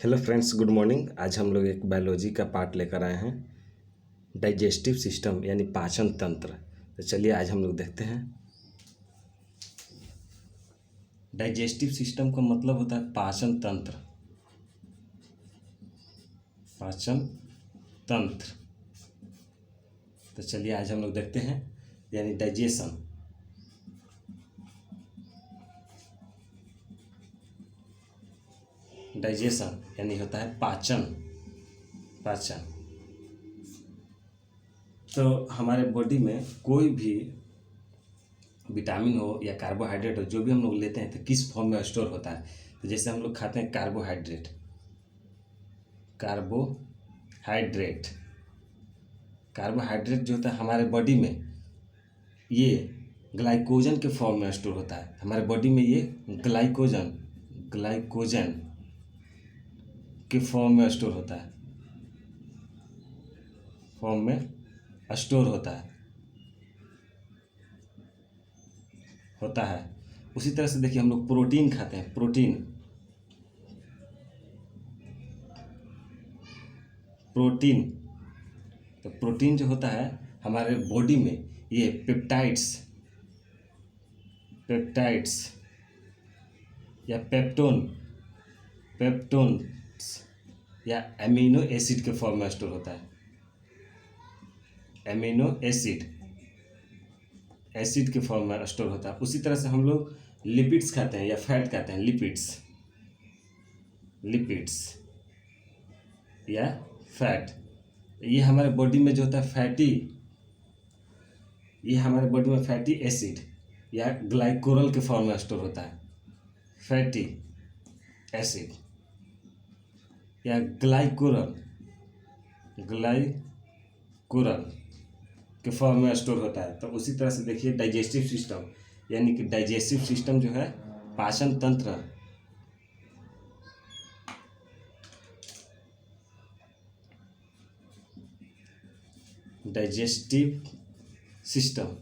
Hello friends, good morning. आज हम लोग एक बायोलॉजी का पार्ट लेकर आए हैं, डाइजेस्टिव सिस्टम यानी पाचन तंत्र। तो चलिए आज हम लोग देखते हैं। डाइजेस्टिव सिस्टम का मतलब होता है पाचन तंत्र। पाचन तंत्र। तो चलिए आज हम लोग देखते हैं, यानी डाइजेशन। डाइजेशन यानी होता है पाचन। पाचन तो हमारे बॉडी में कोई भी विटामिन हो या कार्बोहाइड्रेट हो, जो भी हम लोग लेते हैं तो किस फॉर्म में स्टोर होता है। तो जैसे हम लोग खाते हैं कार्बोहाइड्रेट। कार्बोहाइड्रेट जो होता है हमारे बॉडी में, ये ग्लाइकोजन के फॉर्म में स्टोर होता है। हमारे बॉडी में ये ग्लाइकोजन के फॉर्म में स्टोर होता है। उसी तरह से देखिए, हम लोग प्रोटीन खाते हैं। प्रोटीन तो प्रोटीन जो होता है हमारे बॉडी में, ये पेप्टाइड्स या पेप्टोन्स या एमिनो एसिड के फॉर्म में स्टोर होता है। एमिनो एसिड के फॉर्म में स्टोर होता है। उसी तरह से हम लोग लिपिड्स खाते हैं या फैट खाते हैं। लिपिड्स या फैट, ये हमारे बॉडी में जो होता है फैटी एसिड या ग्लाइकोरल के फॉर्म में स्टोर होता है। फैटी एसिड या ग्लाइकोरल के फॉर्म में स्टोर होता है। तो उसी तरह से देखिए, डाइजेस्टिव सिस्टम यानी कि डाइजेस्टिव सिस्टम जो है पाचन तंत्र। डाइजेस्टिव सिस्टम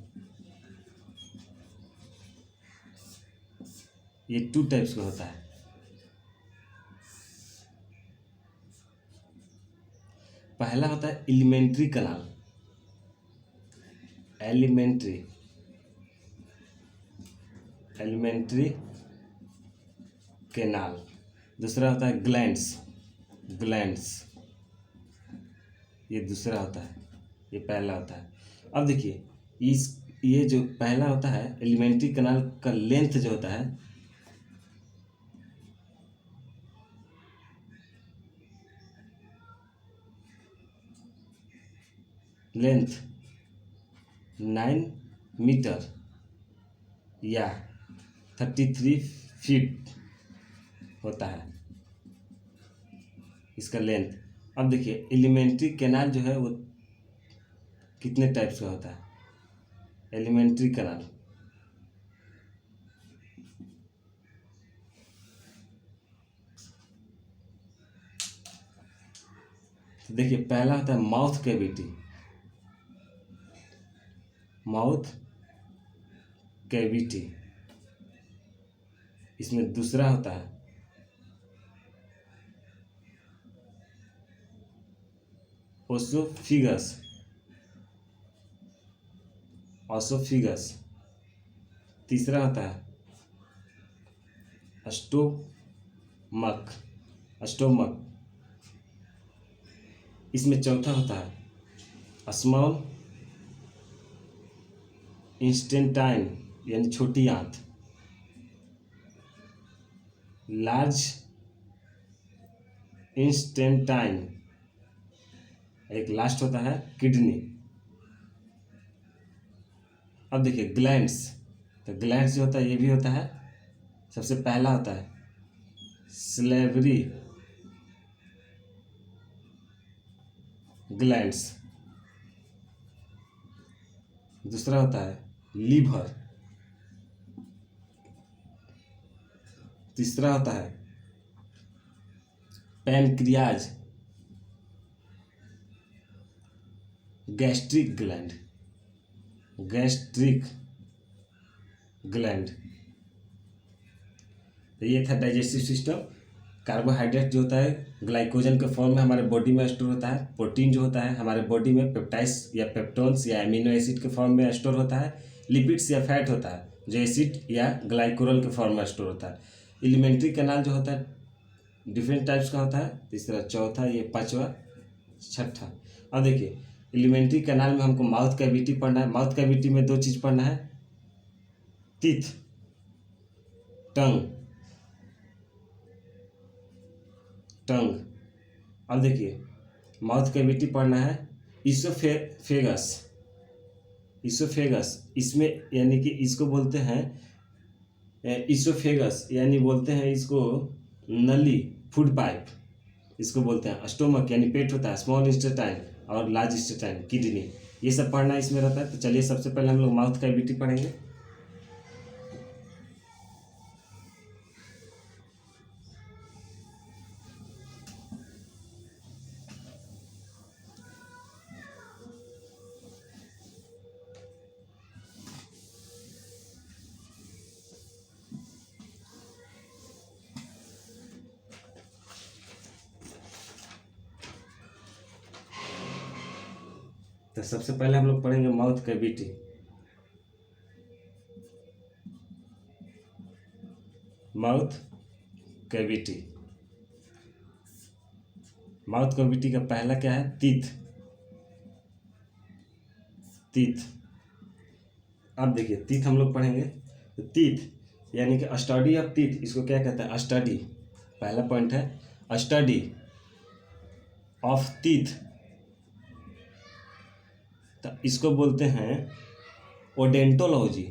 ये 2 टाइप्स का होता है। पहला होता है एलिमेंट्री कैनाल। दूसरा होता है ग्लैंड्स। ये दूसरा होता है, ये पहला होता है। अब देखिए, ये जो पहला होता है एलिमेंट्री कैनाल का लेंथ जो होता है, लेंथ 9 मीटर या 33 फीट होता है इसका लेंथ। अब देखिए, एलिमेंट्री कैनाल जो है वो कितने टाइप्स का होता है। एलिमेंट्री कैनाल तो देखिए, पहला होता है माउथ कैविटी। इसमें दूसरा होता है ओसोफिगस। तीसरा होता है स्टोमक। इसमें चौथा होता है स्मॉल इंस्टेंटाइन यानी छोटी आंत। लार्ज इंस्टेंटाइन। एक लास्ट होता है किडनी। अब देखिए ग्लैंड्स, तो ग्लैंड्स जो होता है ये भी होता है। सबसे पहला होता है सलेवरी ग्लैंड्स। दूसरा होता है लीवर। तीसरा होता है पैनक्रियाज। Gastric gland. तो ये था डाइजेस्टिव सिस्टम। कार्बोहाइड्रेट जो होता है ग्लाइकोजन के फॉर्म में हमारे बॉडी में स्टोर होता है। प्रोटीन जो होता है हमारे बॉडी में पेप्टाइड्स या पेप्टोन्स या एमिनो एसिड के फॉर्म में स्टोर होता है। लिपिड्स या फैट होता है जो एसिड या ग्लाइकोरल के फॉर्म में स्टोर होता है। एलिमेंट्री कैनाल जो होता है डिफरेंट टाइप्स का होता है। तीसरा, चौथा, ये पांचवा, छठा। अब देखिए एलिमेंट्री कैनाल में हमको माउथ कैविटी पढ़ना है। माउथ कैविटी में दो चीज़ पढ़ना है, टीथ, टंग। अब देखिए माउथ कैविटी पढ़ना है इसोफेगस। इसमें यानी कि इसको बोलते हैं इसोफेगस, यानी बोलते हैं इसको नली, फूड पाइप इसको बोलते हैं। स्टोमक यानी पेट होता है, स्मॉल इंटेस्टाइन और लार्ज इंटेस्टाइन, किडनी, ये सब पढ़ना इसमें रहता है। तो चलिए सबसे पहले हम लोग माउथ कैविटी पढ़ेंगे। तो सबसे पहले हम लोग पढ़ेंगे mouth cavity. Mouth cavity, mouth cavity का पहला क्या है, टीथ। अब देखिए टीथ हम लोग पढ़ेंगे। तो टीथ यानी कि स्टडी ऑफ टीथ, इसको क्या कहते हैं, स्टडी। पहला पॉइंट है स्टडी ऑफ टीथ, तो इसको बोलते हैं ओडेंटोलॉजी।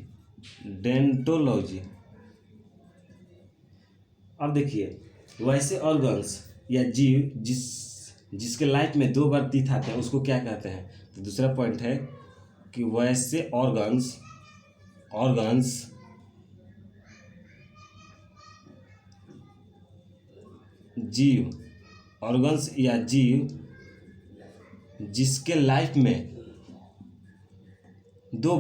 अब देखिए वैसे ऑर्गन्स या जीव जिसके लाइफ में 2 बार टीथ आते हैं उसको क्या कहते हैं। तो दूसरा पॉइंट है कि वैसे ऑर्गन्स या जीव जिसके लाइफ में 2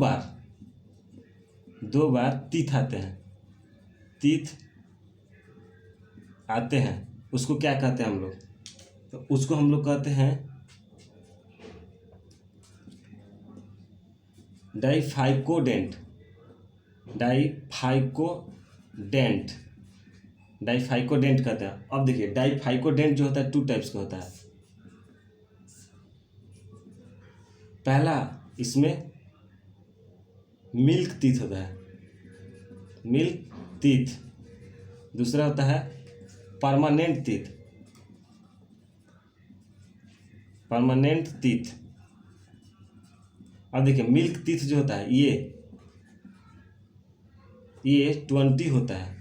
बार टीथ आते हैं, उसको क्या कहते हैं हम लोग। तो उसको हम लोग कहते हैं डाइफाइकोडेंट कहते हैं। अब देखिए डाइफाइकोडेंट जो होता है 2 टाइप्स का होता है। पहला इसमें मिल्क टीथ होता है, दूसरा होता है परमानेंट टीथ। अब देखिए मिल्क टीथ जो होता है ये 20 होता है,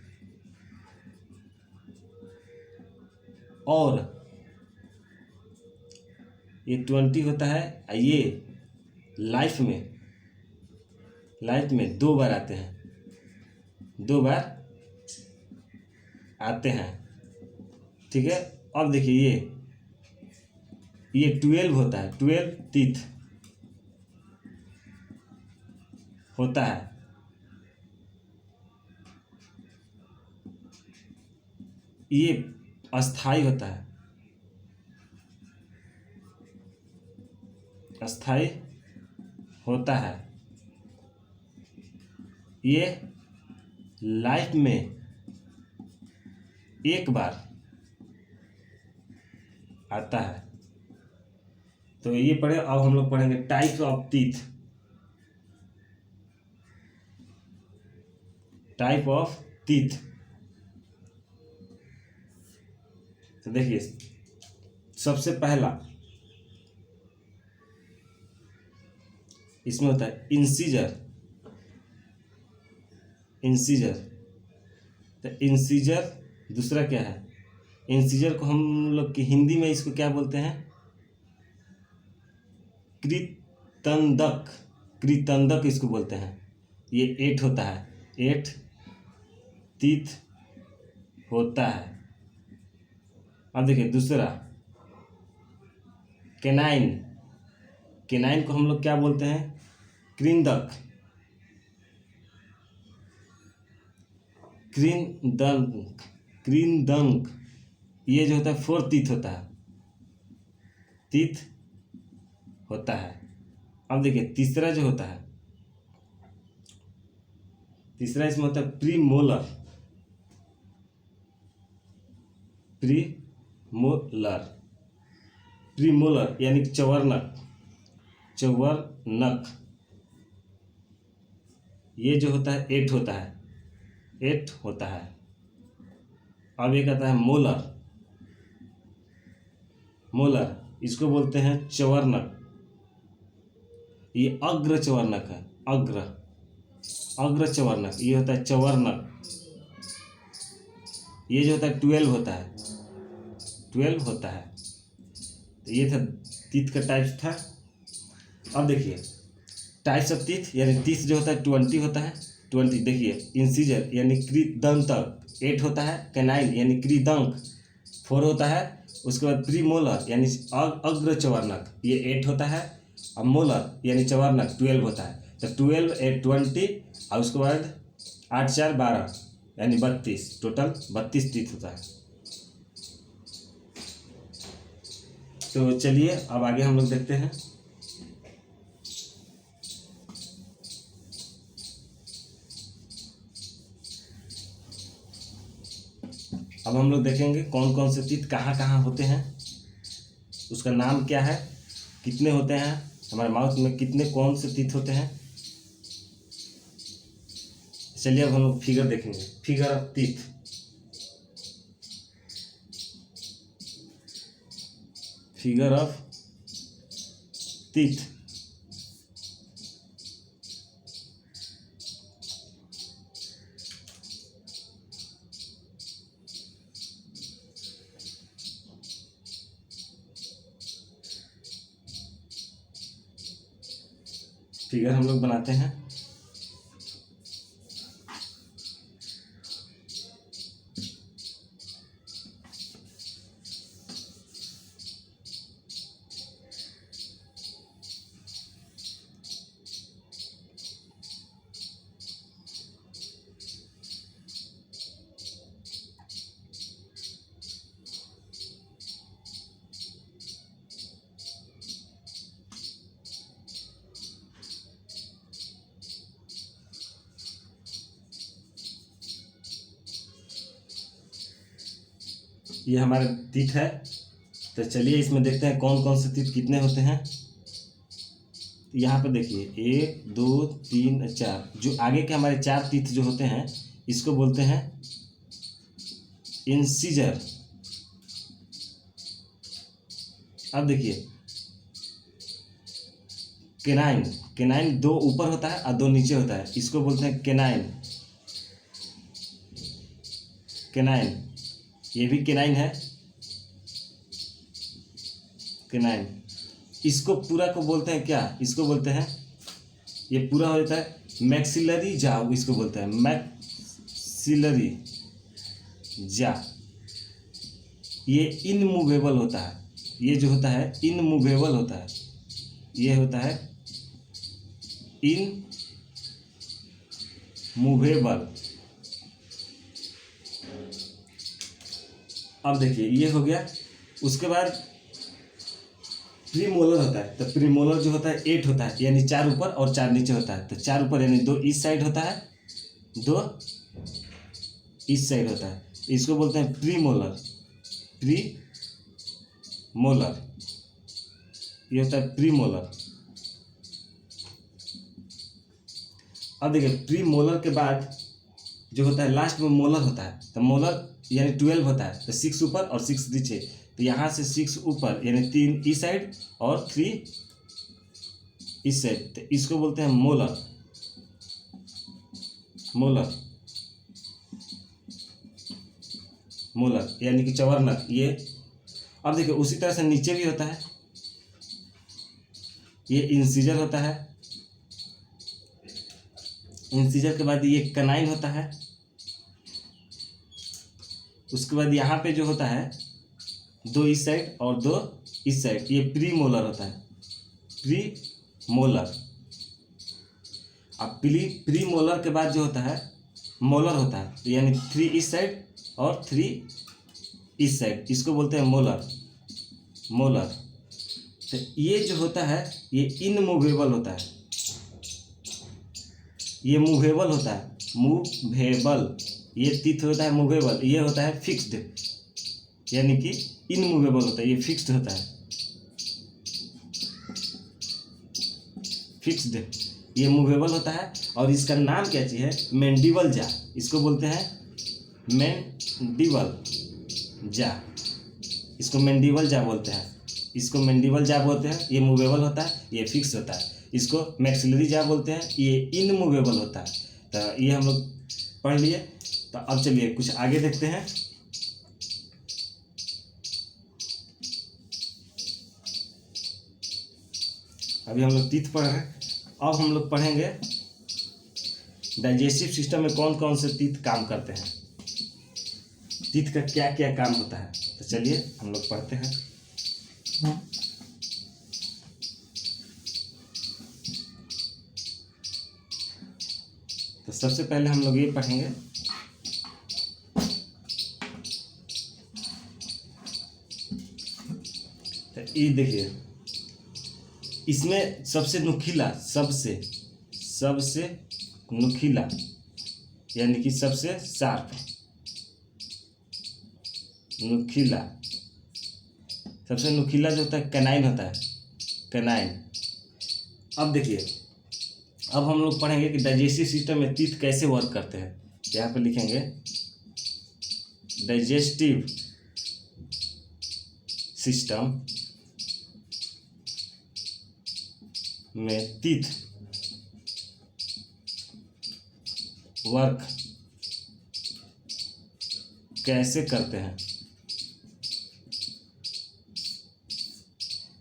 और ये 20 होता है। ये लाइफ में 2 बार आते हैं, ठीक है। अब देखिए ये 12 होता है, 12 टीथ होता है। ये अस्थाई होता है, ये लाइफ में 1 बार आता है। तो ये पढ़े। अब हम लोग पढ़ेंगे टाइप्स ऑफ टीथ। तो देखिए सबसे पहला इसमें होता है इंसीजर। तो इंसीजर दूसरा क्या है, इंसीजर को हम लोग की हिंदी में इसको क्या बोलते हैं, कृतंदक इसको बोलते हैं। ये 8 होता है, 8 टीथ होता है। अब देखिए दूसरा केनाइन को हम लोग क्या बोलते हैं, कृंदक। ये जो होता है 4 टीथ होता है, टीथ होता है। अब देखिए तीसरा जो होता है, तीसरा इसमें होता है प्रीमोलर, प्रीमोलर, प्रीमोलर यानी चवर्नक, चवर्नक। ये जो होता है 8 होता है, 8 होता है। अब एक आता है मोलर, मोलर इसको बोलते हैं चवर्नक, ये अग्र चवर्नक है, अग्र, अग्र चवर्नक, ये होता है चवर्नक। ये जो होता है 12 होता है, 12 होता है। तो ये था टीथ का टाइप्स था। अब देखिए टाइप्स ऑफ टीथ, यानी टीथ जो होता है 20 होता है, 20। देखिए इंसीजर यानी कृदंतक 8 होता है, कैनाइन यानी कृदंक 4 होता है। उसके बाद प्रीमोलर यानी अग्र चवर्नक, ये 8 होता है। अब मोलर यानी चवर्नक 12 होता है। तो 12 8 20 और उसके बाद 8 4 12 यानी 32, टोटल 32 टीथ होता है। तो चलिए अब आगे हम लोग देखते हैं। अब हम लोग देखेंगे कौन कौन से टीथ कहाँ कहाँ होते हैं, उसका नाम क्या है, कितने होते हैं, हमारे माउथ में कितने कौन से टीथ होते हैं। चलिए अब हम लोग फिगर देखेंगे, figure of teeth. Figure of teeth. Figure हम लोग बनाते हैं। ये हमारे टीथ है। तो चलिए इसमें देखते हैं कौन कौन से टीथ कितने होते हैं। यहाँ पे देखिए 1 2 3 4, जो आगे के हमारे 4 टीथ जो होते हैं इसको बोलते हैं इंसीजर। अब देखिए केनाइन, केनाइन 2 ऊपर होता है और 2 नीचे होता है, इसको बोलते हैं केनाइन, केनाइन। ये भी केनाइन है, केनाइन। इसको पूरा को बोलते हैं क्या, इसको बोलते हैं, ये पूरा हो जाता है मैक्सिलरी जा, इसको बोलते हैं मैक्सिलरी जा। ये इनमूवेबल होता है, ये जो होता है इनमूवेबल होता है, ये होता है इनमूवेबल। अब देखिए ये हो गया। उसके बाद प्रीमोलर होता है। तो प्रीमोलर जो होता है 8 होता है, यानी 4 ऊपर और 4 नीचे होता है। तो 4 ऊपर यानी 2 इस साइड होता है, 2 इस साइड होता है, इसको बोलते हैं प्रीमोलर, प्रीमोलर। ये होता है प्रीमोलर। अब देखिए प्रीमोलर के बाद जो होता है लास्ट में मोलर होता है। तो मोलर यानी 12 होता है। तो 6 ऊपर और 6 नीचे। तो यहाँ से 6 ऊपर यानी 3 इस साइड और 3 इस साइड। तो इसको बोलते हैं मोलर, मोलर, मोलर यानी कि चवर्नक ये। अब देखिए उसी तरह से नीचे भी होता है, ये इंसीजर होता है। इंसीजर के बाद ये कनाइन होता है। उसके बाद यहाँ पे जो होता है 2 इस साइड और 2 इस साइड, ये प्रीमोलर होता है, प्रीमोलर। अब प्रीमोलर के बाद जो होता है मोलर होता है, यानी 3 इस साइड और 3 इस साइड, इसको बोलते हैं मोलर। मोलर तो ये जो होता है ये इनमूवेबल होता है, ये मूवेबल होता है, मूवेबल। ये टीथ होता है मूवेबल, ये होता है फिक्स्ड, यानी कि इनमूवेबल होता है, ये फिक्स्ड होता है, फिक्स्ड। ये मूवेबल होता है और इसका नाम क्या चीज़ है, मैंडिबल जा। इसको बोलते हैं मैंडिबल जा, इसको मैंडिबल जा बोलते हैं, इसको मैंडिबल जा बोलते हैं। ये मूवेबल होता है, ये फिक्स होता है। इसको मैक्सिलरी जा बोलते हैं, ये इनमूवेबल होता है। तो ये हम लोग पढ़ लिए। तो अब चलिए कुछ आगे देखते हैं। अभी हम लोग टीथ पढ़ रहे हैं, अब हम लोग पढ़ेंगे डाइजेस्टिव सिस्टम में कौन कौन से टीथ काम करते हैं, टीथ का क्या क्या काम होता है। तो चलिए हम लोग पढ़ते हैं। तो सबसे पहले हम लोग ये पढ़ेंगे तो ये देखिए, इसमें सबसे नुकीला, सबसे नुकीला यानी कि सबसे शार्प, नुकीला, सबसे नुकीला जो होता है कैनाइन होता है, कैनाइन। अब देखिए, अब हम लोग पढ़ेंगे कि डाइजेस्टिव सिस्टम में टीथ कैसे वर्क करते हैं। यहाँ पे लिखेंगे डाइजेस्टिव सिस्टम में टीथ वर्क कैसे करते हैं।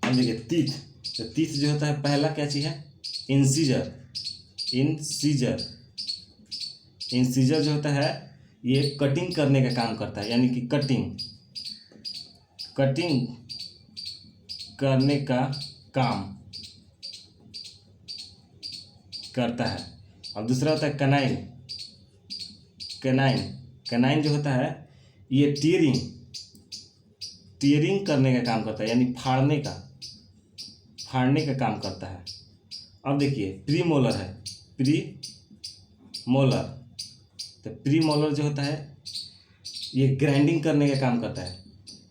अब देखिए टीथ, तो टीथ जो होता है पहला क्या चीज़ है, इंसीजर। इंसीजर जो होता है ये कटिंग करने का काम करता है, यानी कि कटिंग करने का काम करता है। अब दूसरा होता है कैनाइन। कैनाइन जो होता है ये टीयरिंग करने का काम करता है, यानी फाड़ने का काम करता है। अब देखिए प्रीमोलर है, प्रीमोलर, तो प्रीमोलर जो होता है ये ग्राइंडिंग करने का काम करता है,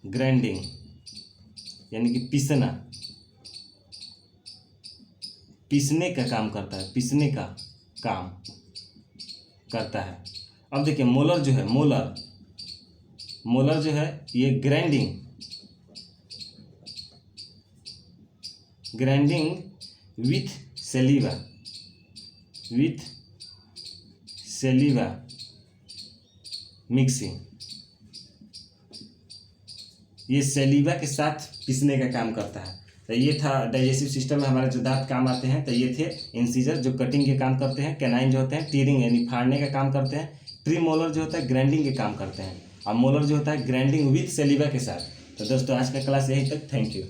ग्राइंडिंग यानी कि पीसने का काम करता है, पीसने का काम करता है। अब देखिए मोलर जो है, मोलर जो है ये ग्राइंडिंग विथ सेलिवा मिक्सिंग, ये सेलिवा के साथ पीसने का काम करता है। तो ये था डाइजेस्टिव सिस्टम में हमारे जो दांत काम आते हैं। तो ये थे इंसीजर जो कटिंग के काम करते हैं, कैनाइन जो होते हैं टीयरिंग यानी फाड़ने का काम करते हैं, प्रीमोलर जो होता है ग्राइंडिंग के काम करते हैं, और मोलर जो होता है ग्राइंडिंग विथ सेलिवा के साथ। तो दोस्तों आज का क्लास यहीं तक, थैंक यू।